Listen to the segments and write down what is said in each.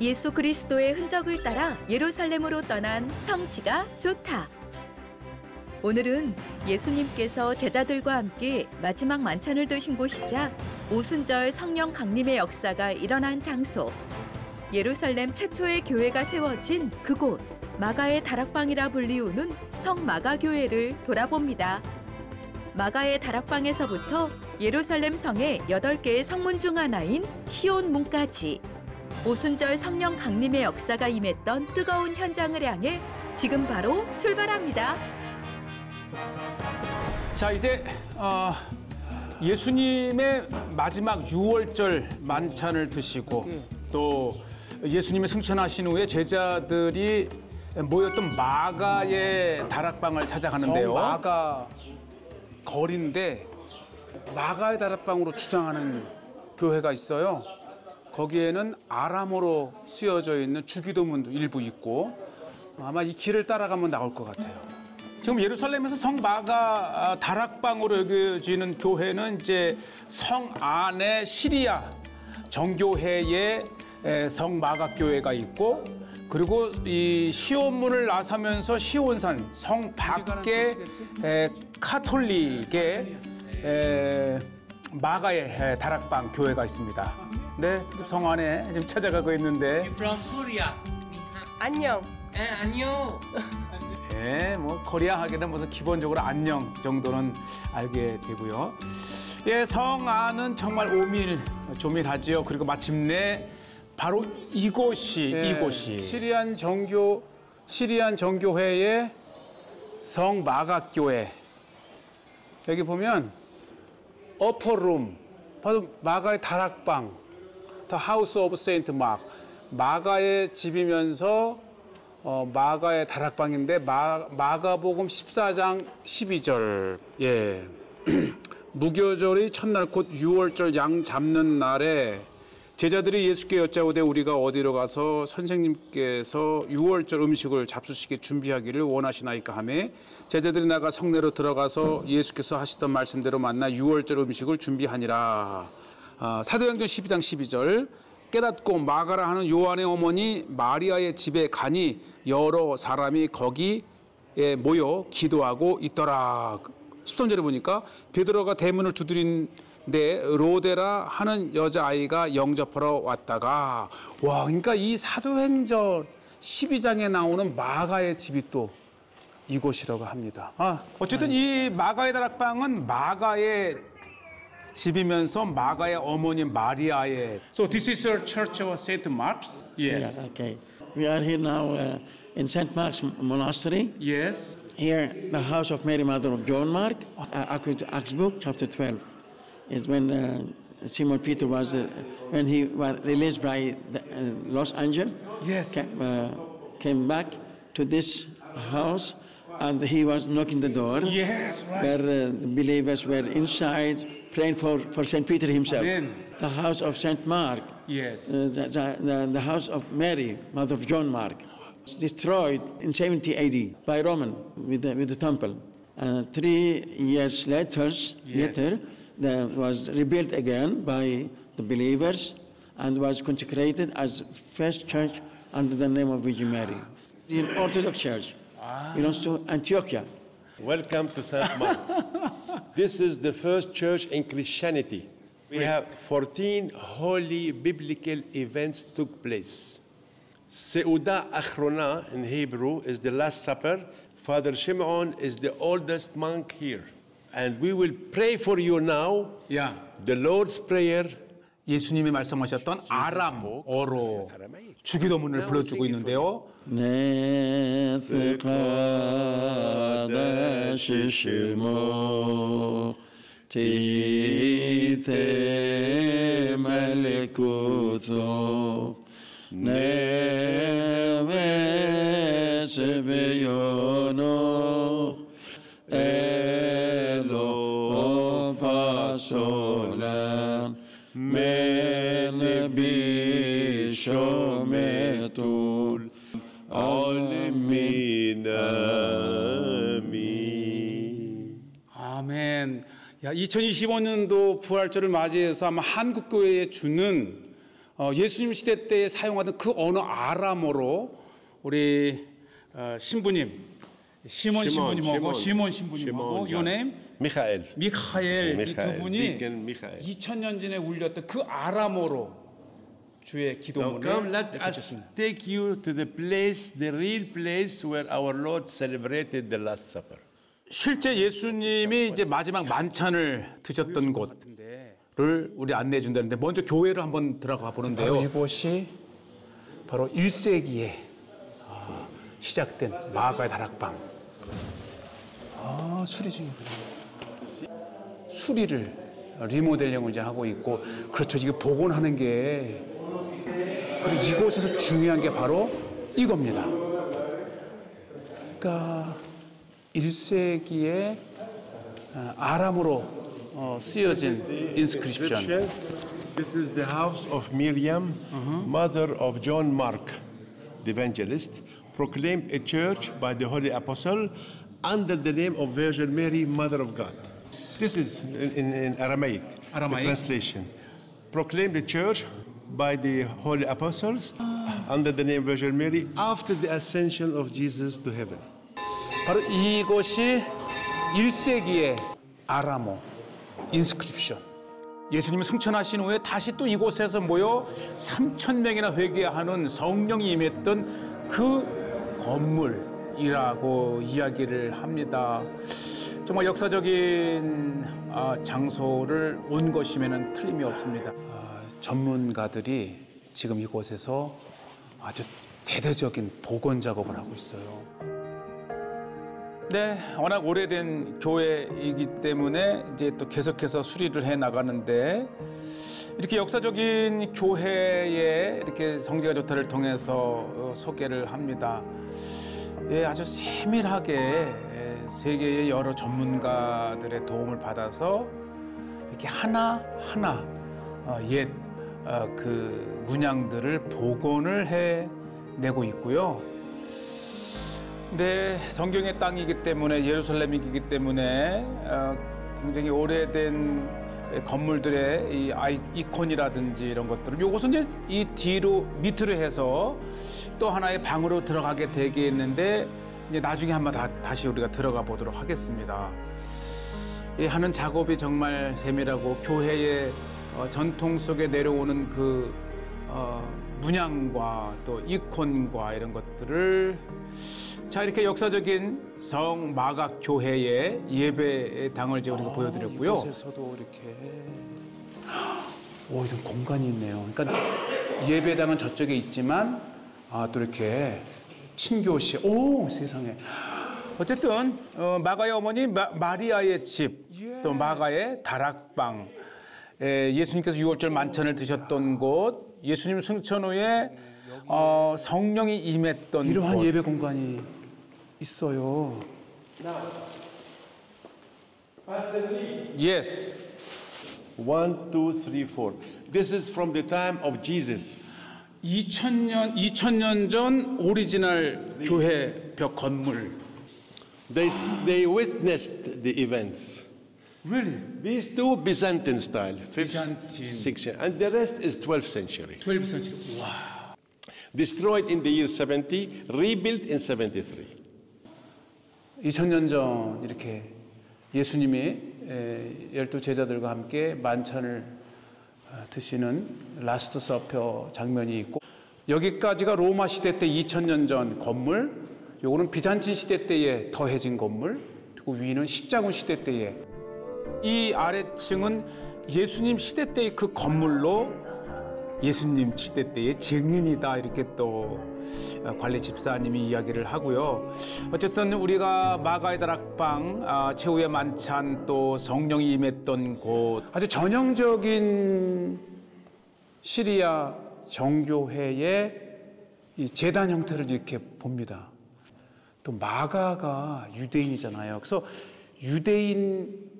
예수 그리스도의 흔적을 따라 예루살렘으로 떠난 성지가 좋다. 오늘은 예수님께서 제자들과 함께 마지막 만찬을 드신 곳이자 오순절 성령 강림의 역사가 일어난 장소, 예루살렘 최초의 교회가 세워진 그곳, 마가의 다락방이라 불리우는 성마가교회를 돌아봅니다. 마가의 다락방에서부터 예루살렘 성의 8개의 성문 중 하나인 시온문까지 오순절 성령 강림의 역사가 임했던 뜨거운 현장을 향해 지금 바로 출발합니다. 자, 이제 예수님의 마지막 유월절 만찬을 드시고 또 예수님의 승천하신 후에 제자들이 모였던 마가의 다락방을 찾아가는데요. 마가 거리인데 마가의 다락방으로 주장하는 교회가 있어요. 거기에는 아람어로 쓰여져 있는 주기도문도 일부 있고 아마 이 길을 따라가면 나올 것 같아요. 지금 예루살렘에서 성 마가 다락방으로 여겨지는 교회는 이제 성 안에 시리아 정교회의 성 마가 교회가 있고, 그리고 이 시온문을 나서면서 시온산 성 밖에 카톨릭의 마가의 다락방 교회가 있습니다. 네, 성 안에 지금 찾아가고 있는데. From Korea. 안녕. 안녕. 네, 뭐 코리아 하기는 무슨 기본적으로 안녕 정도는 알게 되고요. 예, 성 안은 정말 조밀하지요. 그리고 마침내 바로 이곳이 시리안 정교회의 성 마가 교회. 여기 보면 어퍼룸, 바로 마가의 다락방, The House of Saint Mark. 마가의 집이면서 마가의 다락방인데 마가복음 14장 12절. 예. 무교절의 첫날 곧 유월절 양 잡는 날에 제자들이 예수께 여짜오되 우리가 어디로 가서 선생님께서 유월절 음식을 잡수시게 준비하기를 원하시나이까 하매 제자들이 나가 성내로 들어가서 예수께서 하시던 말씀대로 만나 유월절 음식을 준비하니라. 사도행전 12장 12절. 깨닫고 마가라 하는 요한의 어머니 마리아의 집에 가니 여러 사람이 거기에 모여 기도하고 있더라. 13절에 보니까 베드로가 대문을 두드린데 로데라 하는 여자아이가 영접하러 왔다가, 와, 그러니까 이 사도행전 12장에 나오는 마가의 집이 또 이곳이라고 합니다. 어쨌든 이 마가의 다락방은 마가의 집이면서 마가의 어머니 마리아의. So this is your church of Saint Mark's? Yes. Yeah, okay. We are here now in Saint Mark's Monastery. Yes. Here, the house of Mary, mother of John Mark. According to Acts book, chapter 12, is when Simon Peter was, when he was released by Los Angeles. Yes. Came back to this house, and he was knocking the door. Yes, right. Where the believers were inside praying for Saint Peter himself. Amen. The house of Saint Mark. Yes. The house of Mary, mother of John Mark. Was destroyed in 70 AD by Roman with the temple. 3 years later, was rebuilt again by the believers and was consecrated as first church under the name of Virgin Mary. The Orthodox Church belongs to Antiochia. Welcome to Saint Mark. This is the first church in Christianity. We have 14 holy biblical events took place. Seudah Achrona in Hebrew is the Last Supper. Father Shimon is the oldest monk here. And we will pray for you now. Yeah. The Lord's Prayer. 예수님이 말씀하셨던 아람어로 주기도문을 불러주고 있는데요. 아멘. 야, 2025년도 부활절을 맞이해서 아마 한국교회에 주는 예수님 시대 때 사용하던 그 언어 아람어로 우리 신부님 시몬 신부님하고 시몬 신부님하고 your name Michael. 미카엘 이 두 분이 Deacon Michael. 2000년 전에 울렸던 그 아람어로 주의 Now 기도문을 come, let us 펼쳤습니다. take you to the place, the real place where our Lord celebrated the Last Supper. 실제 예수님이 이제 마지막 만찬을 드셨던 곳을 우리 안내해 준다는데 먼저 교회로 한번 들어가 보는데요. 이곳이 바로 1세기에 시작된 마가의 다락방. 수리 중이군요. 수리를 리모델링을 이제 하고 있고 그렇죠. 이게 복원하는 게 그리고 이곳에서 중요한 게 바로 이겁니다. 그러니까 1세기에 아람어로 쓰여진 인스크립션. This is the house of Miriam, mother of John Mark, the evangelist, proclaimed a church by the Holy Apostle under the name of Virgin Mary, Mother of God. This is in Aramaic, Aramaic. the translation. Proclaimed a church by the Holy Apostles under the name Virgin Mary after the ascension of Jesus to heaven. 바로 이것이 1세기의 아람어 인스크립션. 예수님이 승천하신 후에 다시 또 이곳에서 모여 3,000명이나 회개하는 성령이 임했던 그 건물이라고 이야기를 합니다. 정말 역사적인 장소를 온 것이면 틀림이 없습니다. 전문가들이 지금 이곳에서 아주 대대적인 복원 작업을 하고 있어요. 네, 워낙 오래된 교회이기 때문에 이제 또 계속해서 수리를 해 나가는데 이렇게 역사적인 교회의 이렇게 성지가 좋다를 통해서 소개를 합니다. 예, 아주 세밀하게 세계의 여러 전문가들의 도움을 받아서 이렇게 하나하나 옛 그 문양들을 복원을 해내고 있고요. 네, 성경의 땅이기 때문에 예루살렘이기 때문에 굉장히 오래된 건물들의 이 이콘이라든지 이런 것들을 요것은 이제 이 뒤로 밑으로 해서 또 하나의 방으로 들어가게 되겠는데 이제 나중에 한번 다시 우리가 들어가 보도록 하겠습니다. 이 하는 작업이 정말 세밀하고 교회의 전통 속에 내려오는 그 문양과 또 이콘과 이런 것들을 자 이렇게 역사적인 성 마각 교회의 예배 당을 이제 우리가 보여드렸고요. 이곳에서도 이렇게 오 이런 공간이 있네요. 그러니까 예배당은 저쪽에 있지만 또 이렇게 친교실. 오 세상에. 어쨌든 마가의 어머니 마리아의 집, 또 마가의 다락방, 예수님께서 6월절 만찬을 드셨던 곳, 예수님 승천 후에 성령이 임했던 이러한 곳. 예배 공간이 있어요. Yes. 1, 2, 3, 4. This is from the time of Jesus. 2000년 전 오리지널 교회 벽 건물. They witnessed the events. Really? These two Byzantine style, 5th, Byzantine. 6th, and the rest is 12th century. 12th century. 와. Destroyed in the year 70, rebuilt in 73. 2000년 전 이렇게 예수님이 12 제자들과 함께 만찬을 드시는 라스트 서퍼 장면이 있고 여기까지가 로마 시대 때 2000년 전 건물, 요거는 비잔틴 시대 때에 더해진 건물, 그리고 위는 십자군 시대 때에 이 아래층은 예수님 시대 때의 그 건물로 예수님 시대 때의 증인이다 이렇게 또 관리 집사님이 이야기를 하고요. 어쨌든 우리가 마가의 다락방, 최후의 만찬 또 성령이 임했던 곳 아주 전형적인 시리아 정교회의 이 제단 형태를 이렇게 봅니다. 또 마가가 유대인이잖아요. 그래서 유대인인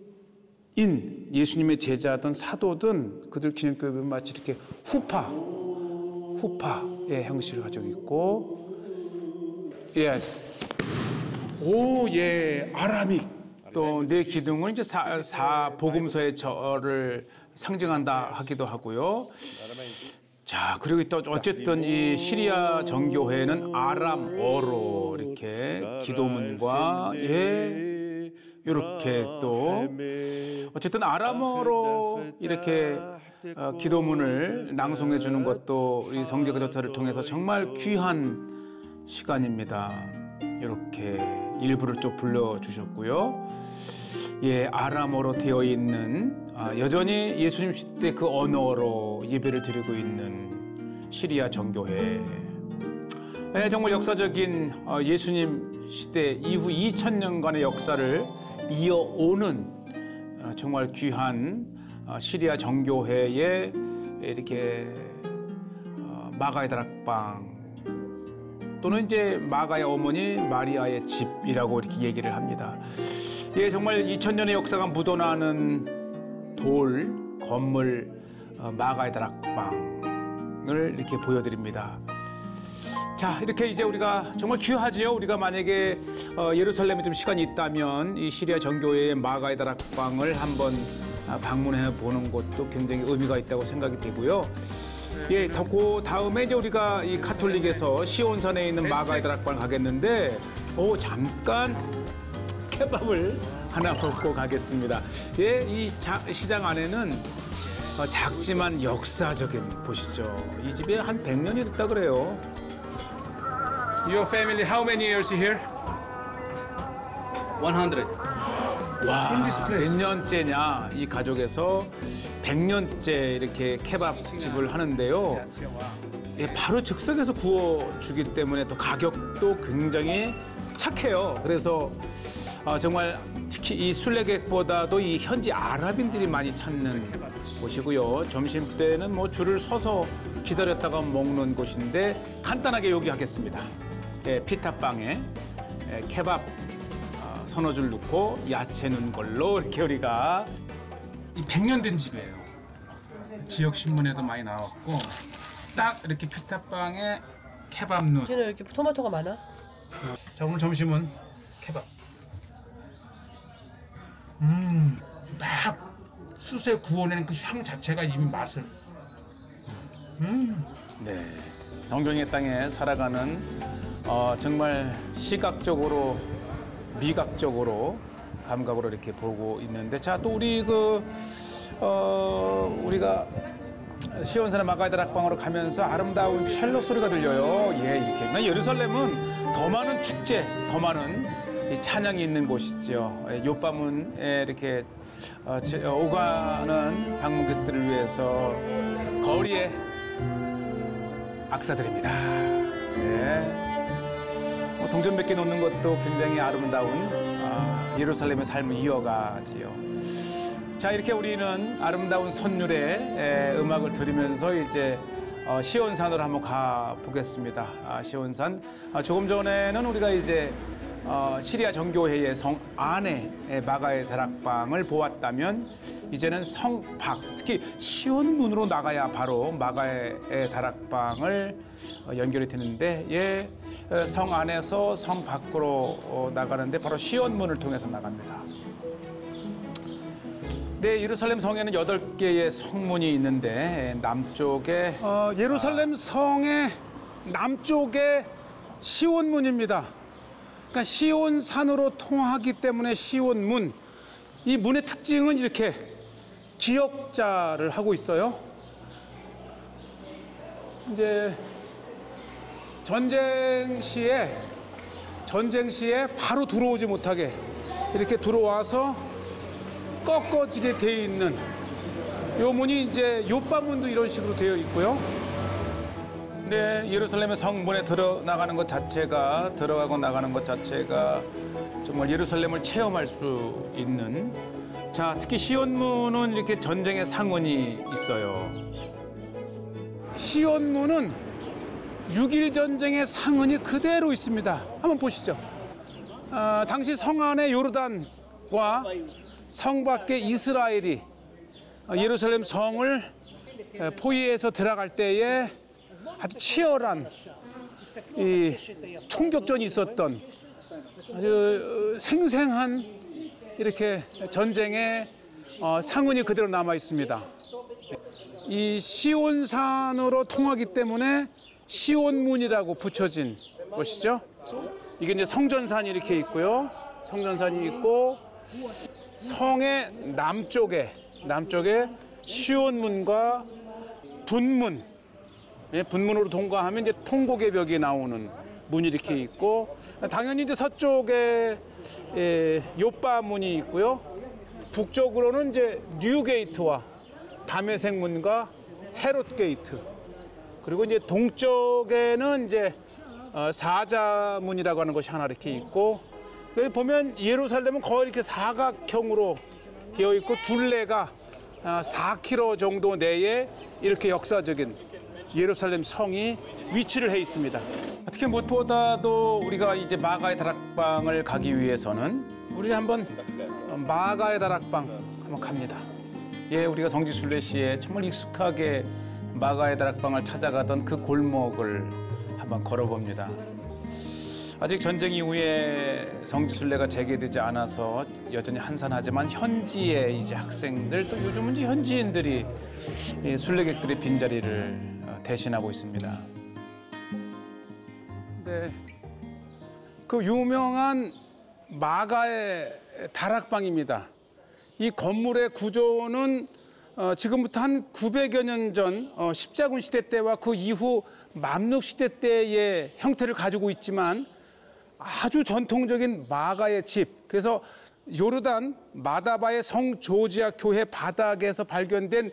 예수님의 제자든 사도든 그들 기념교회는 마치 이렇게 후파의 형식을 가지고 있고, yes. 오, 예, 아람익. 또 내 기둥은 이제 복음서의 저를 상징한다 하기도 하고요. 자, 그리고 또 어쨌든 이 시리아 정교회는 아람어로 이렇게 기도문과 이렇게 또 어쨌든 아람어로 이렇게 기도문을 낭송해 주는 것도 우리 성지가 좋다를 통해서 정말 귀한 시간입니다. 이렇게 일부를 좀 불러주셨고요. 예, 아람어로 되어 있는 여전히 예수님 시대 그 언어로 예배를 드리고 있는 시리아 정교회. 예, 정말 역사적인 예수님 시대 이후 2000년간의 역사를 이어오는 정말 귀한 시리아 정교회의 이렇게 마가의 다락방 또는 이제 마가의 어머니 마리아의 집이라고 이렇게 얘기를 합니다. 예, 정말 2000년의 역사가 묻어나는 돌, 건물, 마가의 다락방을 이렇게 보여드립니다. 자, 이렇게 이제 우리가 정말 귀하지요. 우리가 만약에 예루살렘에 좀 시간이 있다면 이 시리아 정교회의 마가의 다락방을 한번 방문해 보는 것도 굉장히 의미가 있다고 생각이 되고요. 예, 그 다음에 이제 우리가 이 카톨릭에서 시온산에 있는 마가의 다락방을 가겠는데, 잠깐 케밥을 하나 먹고 가겠습니다. 예, 이 시장 안에는 작지만 역사적인 곳이죠. 이 집에 한 100년이 됐다 그래요. Your family, how many years here? 100. 와, 몇 년째냐? 이 가족에서 100년째 이렇게 케밥집을 하는데요. 예, 바로 즉석에서 구워주기 때문에 또 가격도 굉장히 착해요. 그래서 정말 특히 이 순례객보다도 이 현지 아랍인들이 많이 찾는 곳이고요. 점심 때는 뭐 줄을 서서 기다렸다가 먹는 곳인데 간단하게 요기하겠습니다. 예, 피타빵에 케밥 서너 줄 넣고 야채 넣은 걸로 이렇게 우리가 이 100년 된 집이에요. 지역 신문에도 많이 나왔고 딱 이렇게 피타빵에 케밥 넣은. 여기는 이렇게 토마토가 많아? 자, 오늘 점심은 케밥. 막 숯에 구워내는 그 향 자체가 이미 맛을. 네, 성경의 땅에 살아가는 정말 시각적으로 미각적으로 감각으로 이렇게 보고 있는데, 자, 또 우리 우리가 시온산의 마가의 다락방으로 가면서 아름다운 첼로 소리가 들려요. 예, 이렇게. 예루살렘은 더 많은 축제, 더 많은 이 찬양이 있는 곳이죠. 요바문에 이렇게 오가는 방문객들을 위해서 거리에 악사드립니다. 네. 동전몇 개 놓는 것도 굉장히 아름다운 예루살렘의 삶을 이어가지요. 자, 이렇게 우리는 아름다운 선율의 음악을 들으면서 이제 시온산으로 한번 가 보겠습니다. 시온산. 조금 전에는 우리가 이제 시리아 정교회의 성 안에 마가의 다락방을 보았다면 이제는 성 밖, 특히 시온문으로 나가야 바로 마가의 다락방을 연결이 되는데, 성 안에서 성 밖으로 나가는데 바로 시온문을 통해서 나갑니다. 네, 예루살렘 성에는 8개의 성문이 있는데 남쪽에 예루살렘 성의 남쪽에 시온문입니다. 그러니까 시온산으로 통하기 때문에 시온문. 이 문의 특징은 이렇게 기역자를 하고 있어요. 이제 전쟁 시에 바로 들어오지 못하게 이렇게 들어와서 꺾어지게 되어 있는 요 문이 이제 요바문도 이런 식으로 되어 있고요. 네, 예루살렘의 성문에 들어가고 나가는 것 자체가 정말 예루살렘을 체험할 수 있는. 자, 특히 시온문은 이렇게 전쟁의 상흔이 있어요. 시온문은 6.1 전쟁의 상흔이 그대로 있습니다. 한번 보시죠. 당시 성 안의 요르단과 성 밖의 이스라엘이 예루살렘 성을 포위해서 들어갈 때에 아주 치열한 이 총격전이 있었던 아주 생생한 이렇게 전쟁의 상흔이 그대로 남아 있습니다. 이 시온산으로 통하기 때문에 시온문이라고 붙여진 것이죠. 이게 이제 성전산이 이렇게 있고요. 성전산이 있고 성의 남쪽에 시온문과 분문, 분문으로 통과하면 이제 통곡의 벽이 나오는 문이 이렇게 있고, 당연히 이제 서쪽에 요바문이 있고요. 북쪽으로는 이제 뉴게이트와 다메섹문과 헤롯게이트, 그리고 이제 동쪽에는 이제 사자문이라고 하는 것이 하나 이렇게 있고, 여기 보면 예루살렘은 거의 이렇게 사각형으로 되어 있고 둘레가 4km 정도 내에 이렇게 역사적인 예루살렘 성이 위치를 해 있습니다. 특히 무엇보다도 우리가 이제 마가의 다락방을 가기 위해서는 우리 한번 마가의 다락방 한번 갑니다. 예, 우리가 성지순례시에 정말 익숙하게 마가의 다락방을 찾아가던 그 골목을 한번 걸어봅니다. 아직 전쟁 이후에 성지순례가 재개되지 않아서 여전히 한산하지만 현지의 이제 학생들 또 요즘은 이제 현지인들이 이 순례객들의 빈자리를 대신하고 있습니다. 네, 그 유명한 마가의 다락방입니다. 이 건물의 구조는 지금부터 한 900여 년 전 십자군 시대 때와 그 이후 맘룩 시대 때의 형태를 가지고 있지만 아주 전통적인 마가의 집, 그래서 요르단 마다바의 성 조지아 교회 바닥에서 발견된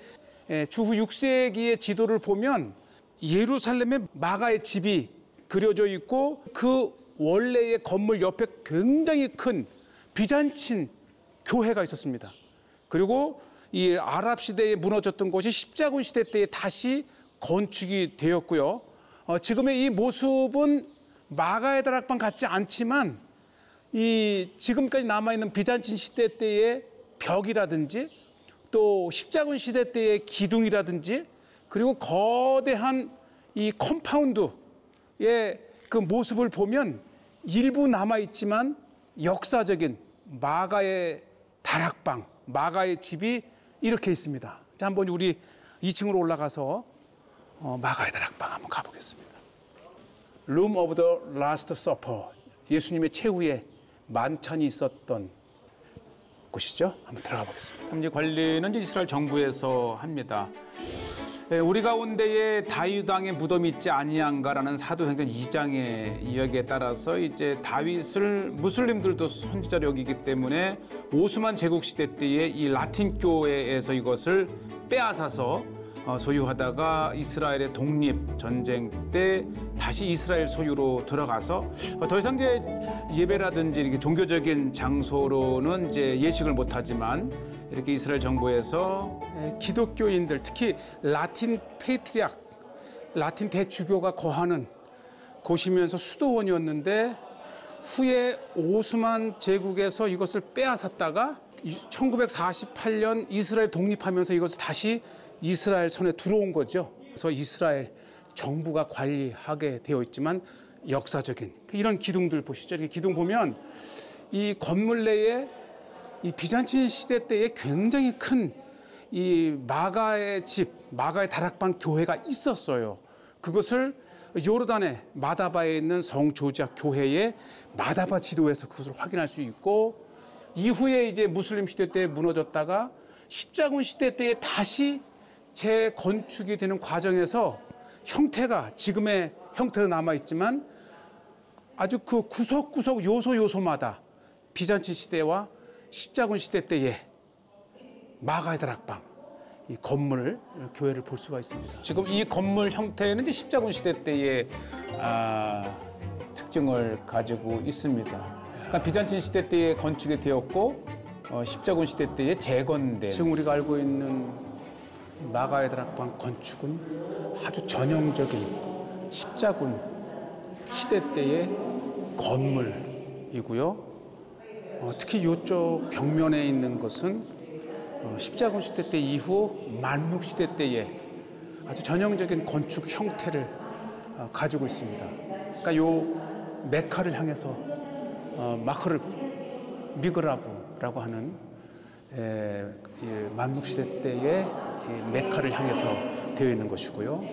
주후 6세기의 지도를 보면 예루살렘에 마가의 집이 그려져 있고 그 원래의 건물 옆에 굉장히 큰 비잔틴 교회가 있었습니다. 그리고 이 아랍 시대에 무너졌던 곳이 십자군 시대 때에 다시 건축이 되었고요. 지금의 이 모습은 마가의 다락방 같지 않지만 이 지금까지 남아있는 비잔틴 시대 때의 벽이라든지 또 십자군 시대 때의 기둥이라든지 그리고 거대한 이 컴파운드의 그 모습을 보면 일부 남아있지만 역사적인 마가의 다락방, 마가의 집이 이렇게 있습니다. 자, 한번 우리 2층으로 올라가서 마가의 다락방 한번 가보겠습니다. Room of the Last Supper, 예수님의 최후의 만찬이 있었던 곳이죠. 한번 들어가 보겠습니다. 이제 관리는 이제 이스라엘 정부에서 합니다. 우리 가운데에 다윗 왕의 무덤이 있지 아니한가라는 사도행전 2장의 이야기에 따라서 이제 다윗을 무슬림들도 선지자로 여기기 때문에 오스만 제국 시대 때에 이 라틴 교회에서 이것을 빼앗아서 소유하다가 이스라엘의 독립 전쟁 때 다시 이스라엘 소유로 들어가서 더 이상 이제 예배라든지 이렇게 종교적인 장소로는 이제 예식을 못하지만 이렇게 이스라엘 정부에서 기독교인들, 특히 라틴 페이트리악, 라틴 대주교가 거하는 곳이면서 수도원이었는데 후에 오스만 제국에서 이것을 빼앗았다가 1948년 이스라엘 독립하면서 이것을 다시 이스라엘 손에 들어온 거죠. 그래서 이스라엘 정부가 관리하게 되어 있지만 역사적인 이런 기둥들 보시죠. 이렇게 기둥 보면 이 건물 내에 이 비잔틴 시대 때에 굉장히 큰 이 마가의 집, 마가의 다락방 교회가 있었어요. 그것을 요르단의 마다바에 있는 성 조지아 교회의 마다바 지도에서 그것을 확인할 수 있고, 이후에 이제 무슬림 시대 때 무너졌다가 십자군 시대 때에 다시 재건축이 되는 과정에서 형태가 지금의 형태로 남아 있지만 아주 그 구석구석 요소마다 비잔틴 시대와 십자군 시대 때의 마가의 다락방, 이 건물, 교회를 볼 수가 있습니다. 지금 이 건물 형태는 이제 십자군 시대 때의 특징을 가지고 있습니다. 그러니까 비잔틴 시대 때에 건축이 되었고 십자군 시대 때에 재건된, 지금 우리가 알고 있는 마가의 다락방 건축은 아주 전형적인 십자군 시대 때의 건물이고요. 특히 이쪽 벽면에 있는 것은 십자군 시대 때 이후 만룩 시대 때의 아주 전형적인 건축 형태를 가지고 있습니다. 그러니까 요 메카를 향해서 마크르 미그라브라고 하는 만룩 시대 때의 메카를 향해서 되어 있는 것이고요.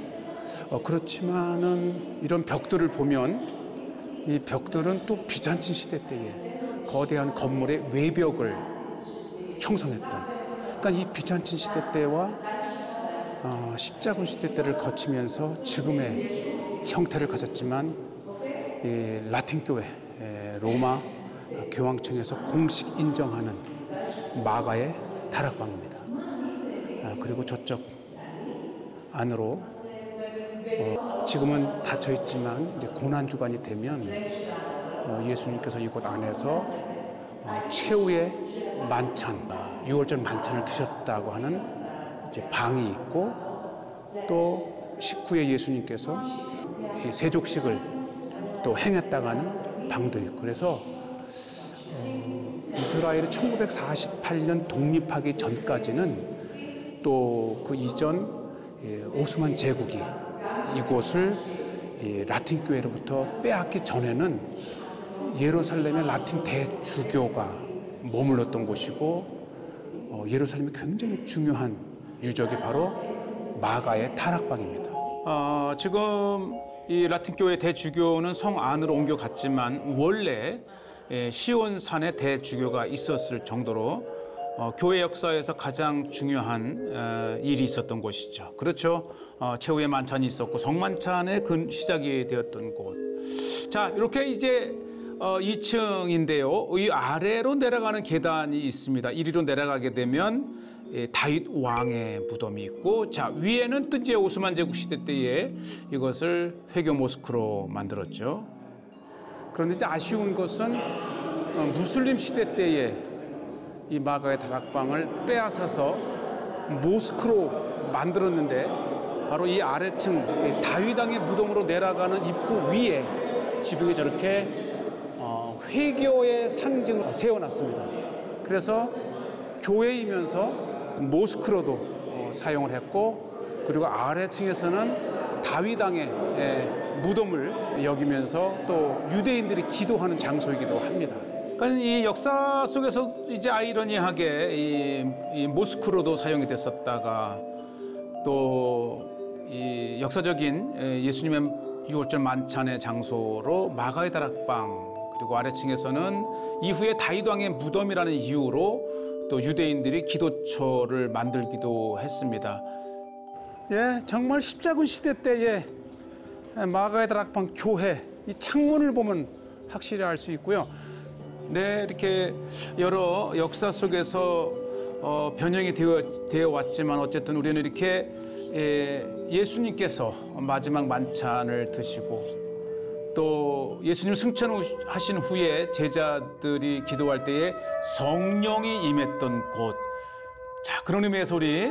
그렇지만은 이런 벽들을 보면 이 벽들은 또 비잔틴 시대 때에 거대한 건물의 외벽을 형성했던, 그러니까 이 비잔틴 시대 때와 십자군 시대 때를 거치면서 지금의 형태를 가졌지만 이 라틴 교회 로마 교황청에서 공식 인정하는 마가의 다락방입니다. 그리고 저쪽 안으로 지금은 닫혀 있지만 이제 고난 주간이 되면 예수님께서 이곳 안에서 최후의 만찬, 6월절 만찬을 드셨다고 하는 이제 방이 있고, 또 식후에 예수님께서 이 세족식을 또 행했다고 하는 방도 있고, 그래서 이스라엘이 1948년 독립하기 전까지는 또 그 이전 오스만 제국이 이곳을 라틴 교회로부터 빼앗기 전에는 예루살렘의 라틴 대주교가 머물렀던 곳이고, 예루살렘이 굉장히 중요한 유적이 바로 마가의 다락방입니다. 지금 이 라틴 교회 대주교는 성 안으로 옮겨갔지만 원래 시온산에 대주교가 있었을 정도로 교회 역사에서 가장 중요한 일이 있었던 곳이죠. 그렇죠. 최후의 만찬이 있었고 성만찬의 시작이 되었던 곳. 자, 이렇게 이제 2층인데요. 이 아래로 내려가는 계단이 있습니다. 이리로 내려가게 되면 다윗 왕의 무덤이 있고, 자, 위에는 또 이제 오스만 제국 시대 때에 이것을 회교 모스크로 만들었죠. 그런데 이제 아쉬운 것은 무슬림 시대 때에 이 마가의 다락방을 빼앗아서 모스크로 만들었는데, 바로 이 아래층 다윗 왕의 무덤으로 내려가는 입구 위에 지붕에 저렇게 회교의 상징을 세워놨습니다. 그래서 교회이면서 모스크로도 사용을 했고, 그리고 아래층에서는 다윗 왕의 무덤을 여기면서 또 유대인들이 기도하는 장소이기도 합니다. 그러니까 이 역사 속에서 이제 아이러니하게 이 모스크로도 사용이 됐었다가, 또 이 역사적인 예수님의 6월절 만찬의 장소로 마가의 다락방, 그리고 아래층에서는 이후에 다윗 왕의 무덤이라는 이유로 또 유대인들이 기도처를 만들기도 했습니다. 예, 정말 십자군 시대 때의 마가의 다락방 교회, 이 창문을 보면 확실히 알 수 있고요. 네, 이렇게 여러 역사 속에서 변형이 되어 왔지만 어쨌든 우리는 이렇게 예수님께서 마지막 만찬을 드시고, 또 예수님 승천하신 후에 제자들이 기도할 때에 성령이 임했던 곳. 자, 그런 의미에서 우리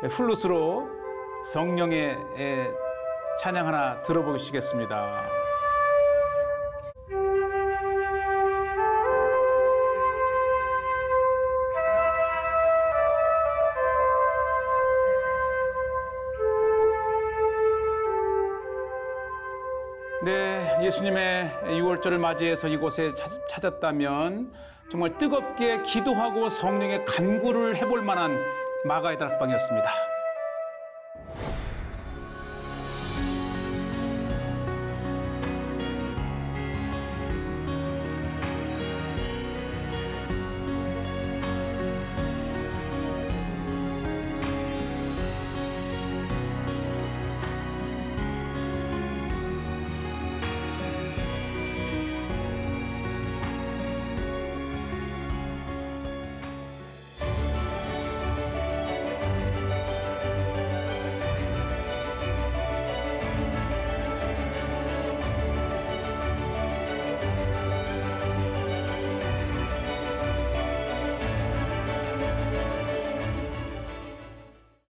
플룻으로 성령의 찬양 하나 들어보시겠습니다. 네, 예수님의 6월절을 맞이해서 이곳에 찾았다면 정말 뜨겁게 기도하고 성령의 간구를 해볼 만한 마가의 다락방이었습니다.